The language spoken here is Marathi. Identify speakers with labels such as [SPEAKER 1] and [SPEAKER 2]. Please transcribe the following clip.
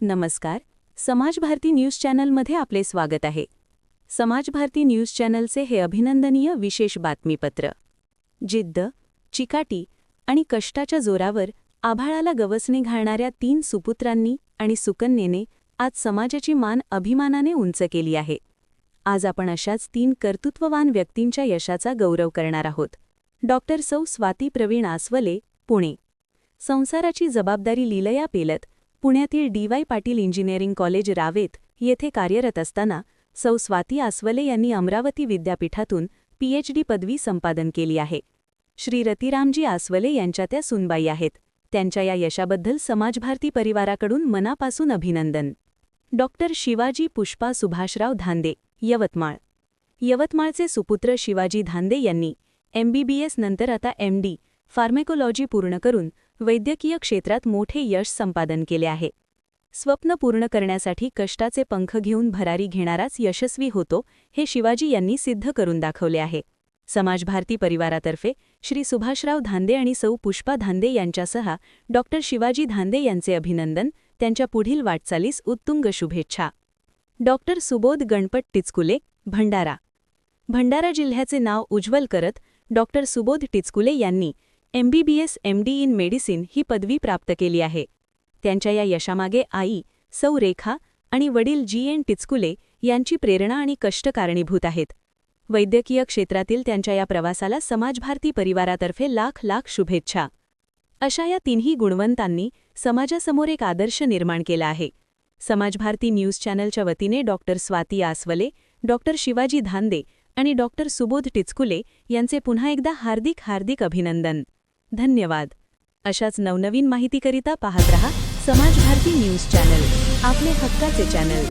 [SPEAKER 1] नमस्कार. समाज भारती न्यूज चॅनलमध्ये आपले स्वागत आहे. समाज भारती न्यूज चॅनलचे हे अभिनंदनीय विशेष बातमीपत्र. जिद्द, चिकाटी आणि कष्टाच्या जोरावर आभाळाला गवसणी घालणाऱ्या 3 सुपुत्रांनी आणि सुकन्येने आज समाजाची मान अभिमानाने उंच केली आहे. आज आपण अशाच 3 कर्तृत्ववान व्यक्तींच्या यशाचा गौरव करणार आहोत. डॉक्टर सौ स्वाती प्रवीण आसवले, पुणे. संसाराची जबाबदारी लीलया पेलत पुण्यातील DY. Patil engineering college Ravet येथे कार्यरत असताना सौ स्वाती आसवले यांनी अमरावती विद्यापीठातून पीएचडी पदवी संपादन केली आहे. श्री रतिरामजी आसवले यांच्या त्या सुनबाई आहेत. त्यांच्या या यशाबद्दल समाज भारती परिवाराकडून मनापासून अभिनंदन. डॉक्टर शिवाजी पुष्पा सुभाषराव धांदे, यवतमाळ. यवतमाळचे सुपुत्र शिवाजी धांदे यांनी MBBS नंतर आता MD फार्मेकोलॉजी पूर्ण करून वैद्यकीय क्षेत्रात मोठे यश संपादन केले आहे. स्वप्न पूर्ण करण्यासाठी कष्टाचे पंख घेऊन भरारी घेणाराच यशस्वी होतो, हे शिवाजी यांनी सिद्ध करून दाखवले आहे. समाज भारती परिवारातर्फे श्री सुभाषराव धांदे आणि सौ पुष्पा धांदे यांच्यासह डॉक्टर शिवाजी धांदे यांचे अभिनंदन. त्यांच्या पुढील वाटचालीस उत्तुंग शुभेच्छा. डॉक्टर सुबोध गणपत टिचकुले, भंडारा. भंडारा जिल्ह्याचे नाव उज्ज्वल करत डॉक्टर सुबोध टिचकुले यांनी MBBS MD इन मेडिसिन ही पदवी प्राप्त केली आहे. त्यांच्या या यशामागे आई सौ रेखा आणि वडील GN टिचकुले यांची प्रेरणा आणि कष्ट कारणीभूत आहेत. वैद्यकीय क्षेत्रातील त्यांच्या या प्रवासाला समाज भारती परिवारातर्फे लाख लाख शुभेच्छा. अशा या 3ही गुणवंतांनी समाजासमोर एक आदर्श निर्माण केला आहे. समाज भारती न्यूज चॅनलच्या वतीने डॉक्टर स्वाती आसवले, डॉक्टर शिवाजी धांदे आणि डॉक्टर सुबोध टिचकुले यांचे पुन्हा एकदा हार्दिक हार्दिक अभिनंदन. धन्यवाद. अशाच नवनवीन माहितीकरिता पाहत रहा समाज भारती न्यूज चॅनल, आपले हक्काचे चॅनल.